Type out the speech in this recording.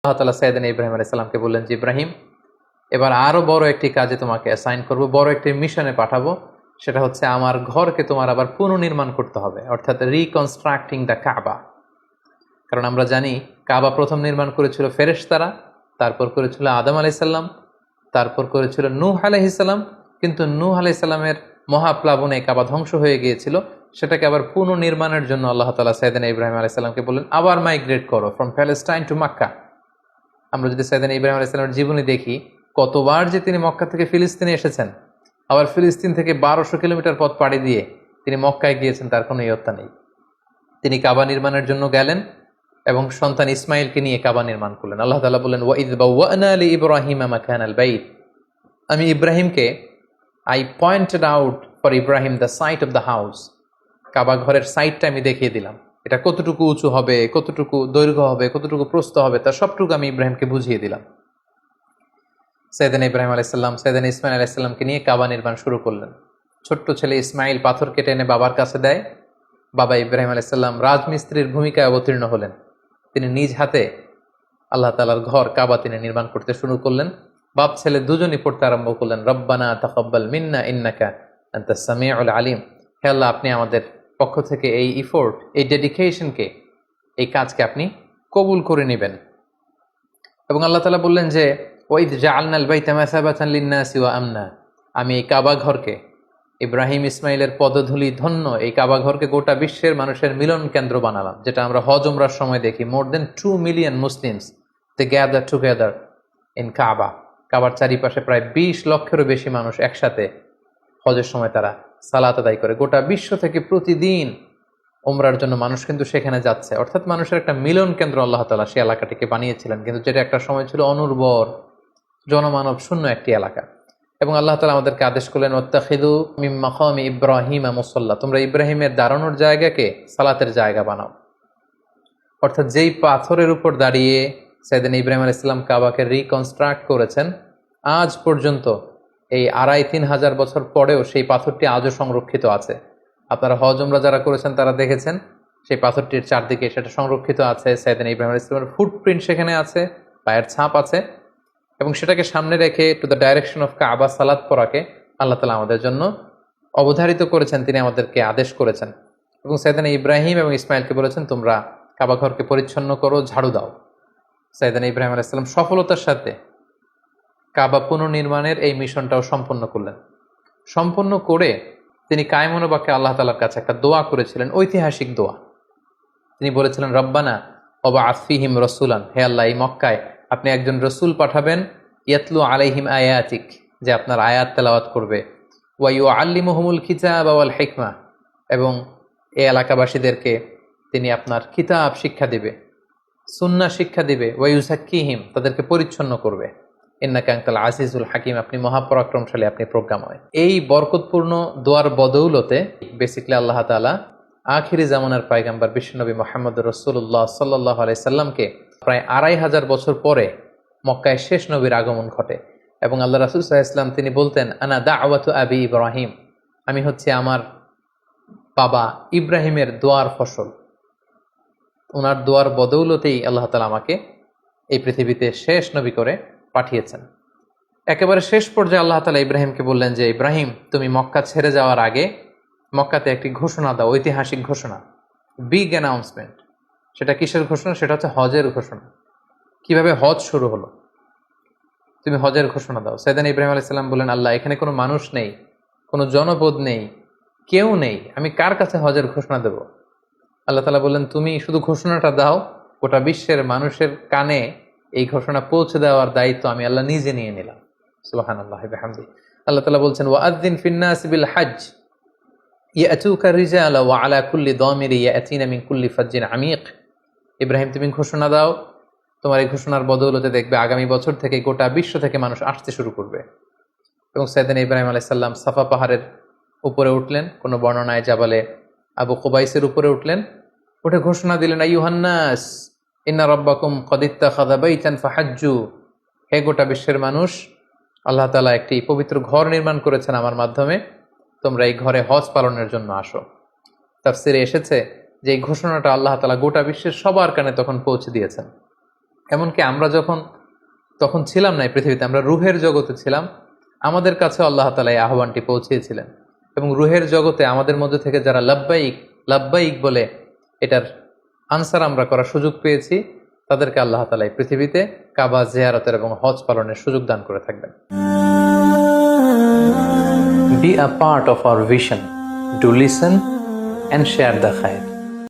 আল্লাহ তাআলা সাইয়েদনা ইব্রাহিম আলাইহিস সালামকে বললেন যে, ইব্রাহিম, এবার আরো বড় একটি কাজে তোমাকে অ্যাসাইন করব, বড় একটি মিশনে পাঠাবো। সেটা হচ্ছে আমার ঘরকে তোমার আবার পুনর্নির্মাণ করতে হবে, অর্থাৎ রিকনস্ট্রাক্টিং দ্য কাবা। কারণ আমরা জানি কাবা প্রথম নির্মাণ করেছিল ফেরেশতারা, তারপর করেছিল আদম আলাইহিস সালাম, তারপর করেছিল নূহ আলাইহিস সালাম। কিন্তু নূহ আলাইহিস সালামের মহাপ্লাবনে কাবা ধ্বংস হয়ে গিয়েছিল। সেটাকে আবার পুনর্নির্মাণের জন্য আল্লাহ তাআলা সাইয়েদনা ইব্রাহিম আলাইহিস সালামকে বললেন, আবার মাইগ্রেট করো ফ্রম প্যালেস্টাইন টু মক্কা। আমরা যদি সাইয়েদনা ইব্রাহিম আলাইহিস সালামের জীবনী দেখি, কতবার যে তিনি মক্কা থেকে ফিলিস্তিনে এসেছেন, আবার ফিলিস্তিন থেকে 1200 কিলোমিটার পথ পাড়ি দিয়ে তিনি মক্কায় গিয়েছেন, তার কোনো ইয়ত্তা নেই। তিনি কাবা নির্মাণের জন্য গেলেন এবং সন্তান ইসমাইলকে নিয়ে কাবা নির্মাণ করলেন। আল্লাহ তাআলা বললেন, ওয়াইদ বাওয়ানা লিইব্রাহিমা মাকানাল বাইত। আমি ইব্রাহিমকে I pointed out for Ibrahim the site of the house. Kaaba ঘরের সাইটটা আমি দেখিয়ে দিলাম, এটা কতটুকু উঁচু হবে, কতটুকু দৈর্ঘ্য হবে, কতটুকু প্রস্থ হবে, তার সবটুকু আমি ইব্রাহিমকে বুঝিয়ে দিলাম। সাইয়েদনা ইব্রাহিম আলাইহিস সালাম সাইয়েদনা ইসমাইল আলাইহিস সালামকে নিয়ে কাবা নির্মাণ শুরু করলেন। ছোট্ট ছেলে ইসমাইল পাথর কেটে এনে বাবার কাছে দেয়। বাবা ইব্রাহিম আলাইহিস সালাম রাজমিস্ত্রির ভূমিকায় অবতীর্ণ হলেন। তিনি নিজ হাতে আল্লাহ তাআলার ঘর কাবা তিনি নির্মাণ করতে শুরু করলেন। বাপ ছেলে দুজনই পড়তে আরম্ভ করলেন, রব্বানা তাকাব্বাল মিন্না ইন্নাকা আনতাস সামিউল আলিম। হে আল্লাহ, আপনি আমাদের পক্ষ থেকে এই ইফোর্ট, এই ডেডিকেশনকে, এই কাজকে আপনি কবুল করে নেবেন। এবং আল্লাহ তাআলা বললেন যে, ওয়াইদ জাআলনাল বাইতা মাসাবাতান লিন-নাসি ওয়া আমনা। আমি এই কাবা ঘরকে, ইব্রাহিম ইসমাইলের পদধূলি ধন্য এই কাবা ঘরকে গোটা বিশ্বের মানুষের মিলন কেন্দ্র বানালাম। যেটা আমরা হজ উমরার সময় দেখি, more than 2 million Muslims they gather together in Kaaba. কাবার চারিপাশে প্রায় 20 লক্ষেরও বেশি মানুষ একসাথে হজের সময় তারা সালাত আদায় করে। গোটা বিশ্ব থেকে প্রতিদিন উমরার জন্য মানুষ কিন্তু সেখানে যাচ্ছে। অর্থাৎ মানুষের একটা মিলন কেন্দ্র আল্লাহ তাআলা সেই এলাকাটিকে বানিয়েছিলেন, কিন্তু যেটা একটা সময় ছিল অনুর্বর, জনমানব শূন্য একটি এলাকা। এবং আল্লাহ তাআলা আমাদেরকে আদেশ করলেন, ওয়াত্তাখিযু মিন মাকামি ইব্রাহিমা মুসাল্লা। তোমরা ইব্রাহিমের দাঁড়ানোর জায়গাকে সালাতের জায়গা বানাও। অর্থাৎ যেই পাথরের উপর দাঁড়িয়ে সাইয়েদনা ইব্রাহিম আলাইহিস সালাম কাবাকে রিকনস্ট্রাক্ট করেছেন, আজ পর্যন্ত এই 2500-3000 হাজার বছর পরেও সেই পাথরটি আজও সংরক্ষিত আছে। আপনারা হজ উমরা যারা করেছেন তারা দেখেছেন সেই পাথরটির চারদিকে সেটা সংরক্ষিত আছে। সাইয়েদনা ইব্রাহিম আলাইহিস সালামের ফুটপ্রিন্ট সেখানে আছে, পায়ের ছাপ আছে। এবং সেটাকে সামনে রেখে টু দ্য ডাইরেকশন অফ কাবা সালাত পড়াকে আল্লাহ তাআলা আমাদের জন্য অবধারিত করেছেন, তিনি আমাদেরকে আদেশ করেছেন। এবং সাইয়েদনা ইব্রাহিম এবং ইসমাইলকে বলেছেন, তোমরা কাবা ঘরকে পরিচ্ছন্ন করো, ঝাড়ু দাও। সাইয়েদনা ইব্রাহিম আলাইহিস সালাম সফলতার সাথে কাবা পুনর্নির্মাণের এই মিশনটাও সম্পন্ন করলেন। সম্পন্ন করে তিনি কায়মনোবাক্যে আল্লাহ তাআলার কাছে একটা দোয়া করেছিলেন, ঐতিহাসিক দোয়া। তিনি বলেছিলেন, রব্বানা ওয়াবআথ ফীহিম রাসূলান। হে আল্লাহ, এই মক্কায় আপনি একজন রসুল পাঠাবেন, ইয়াতলু আলাইহিম আয়াতিক, যে আপনার আয়াত তেলাওয়াত করবে, ওয়া ইউআল্লিমুহুমুল কিতাবা ওয়াল হিকমা, এবং এই এলাকাবাসীদেরকে তিনি আপনার কিতাব শিক্ষা দিবে, সুন্নাহ শিক্ষা দিবে, ওয়া ইউযাক্কিহিম, তাদেরকে পরিচ্ছন্ন করবে, ইন্নাকা আনতাল আজিজুল হাকিম, আপনি মহাপরাক্রমশালী, আপনি প্রজ্ঞাময়। এই বরকতপূর্ণ দোয়ার বদৌলতে বেসিক্যালি আল্লাহ তাআলা আখিরি জামানার পয়গম্বর বিশ্বনবী মুহাম্মদুর রাসূলুল্লাহ সাল্লাল্লাহু আলাইহি সাল্লামকে প্রায় 2500 বছর পরে মক্কায় শেষ নবীর আগমন ঘটে। এবং আল্লাহ রাসূল সাল্লাল্লাহু আলাইহি ওয়াসাল্লাম তিনি বলতেন, আনা দাওয়াতু আবি ইব্রাহিম, আমি হচ্ছে আমার বাবা ইব্রাহিমের দোয়ার ফসল। ওনার দোয়ার বদৌলতেই আল্লাহ তাআলা আমাকে এই পৃথিবীতে শেষ নবী করে পাঠিয়েছেন। একেবারে শেষ পর্যায়ে আল্লাহ তাআলা ইব্রাহিমকে বললেন যে, ইব্রাহিম, তুমি মক্কা ছেড়ে যাওয়ার আগে মক্কাতে একটি ঘোষণা দাও, ঐতিহাসিক ঘোষণা, বিগ অ্যানাউন্সমেন্ট। সেটা কিসের ঘোষণা? সেটা হচ্ছে হজের ঘোষণা। কিভাবে হজ শুরু হলো, তুমি হজের ঘোষণা দাও। সাইয়েদনা ইব্রাহিম আলাইহিস সালাম বললেন, আল্লাহ, এখানে কোনো মানুষ নেই, কোনো জনপদ নেই, কেউ নেই, আমি কার কাছে হজের ঘোষণা দেব? আল্লাহ তাআলা বললেন, তুমি শুধু ঘোষণাটা দাও, গোটা বিশ্বের মানুষের কানে এই ঘোষণা পৌঁছে দেওয়ার দায়িত্ব আমি আল্লাহ নিজে নিয়ে নিলাম। সুবহানাল্লাহি ওয়া বিহামদিহি। আল্লাহ তাআলা বলছেন, ওয়াআযযিন ফিন-নাসি বিল হজ্জ ইয়াতুকা রিজালা ওয়া আলা কুল্লি দামিরি ইয়াতিনা মিন কুল্লি ফাজ্জিন আমিক। ইব্রাহিম, তুমি ঘোষণা দাও, তোমার এই ঘোষণার বদৌলতে দেখবে আগামী বছর থেকে গোটা বিশ্ব থেকে মানুষ আসতে শুরু করবে। এবং সাইয়েদনা ইব্রাহিম আলাইহিস সালাম সাফা পাহাড়ের উপরে উঠলেন, কোনো বর্ণনায় জাবালে আবু কুবাইসের উপরে উঠলেন, উঠে ঘোষণা দিলেন, আইয়ুহান নাস ইন্না রাব্বাকুম ক্বাদ ইত্তাখাযা বাইতান ফাহাজ্জু। হে গোটা বিশ্বের মানুষ, আল্লাহ তাআলা একটি পবিত্র ঘর নির্মাণ করেছেন আমার মাধ্যমে, তোমরা এই ঘরে হজ পালনের জন্য আসো। তাফসিরে এসেছে যে এই ঘোষণাটা আল্লাহ তাআলা গোটা বিশ্বের সবার কানে তখন পৌঁছে দিয়েছেন। এমনকি আমরা তখন ছিলাম না এই পৃথিবীতে, আমরা রুহের জগতে ছিলাম, আমাদের কাছে আল্লাহ তাআলা এই আহ্বানটি পৌঁছিয়েছিলেন। এবং রুহের জগতে আমাদের মধ্যে থেকে যারা লাব্বাইক লাব্বাইক বলে এটার আনসার আমরা করার সুযোগ পেয়েছি, তাদেরকে আল্লাহ তাআলা এই পৃথিবীতে কাবা জিয়ারতের এবং হজ পালনের সুযোগ দান করে থাকবেন। Be a part of our vision. Do listen and share the khair.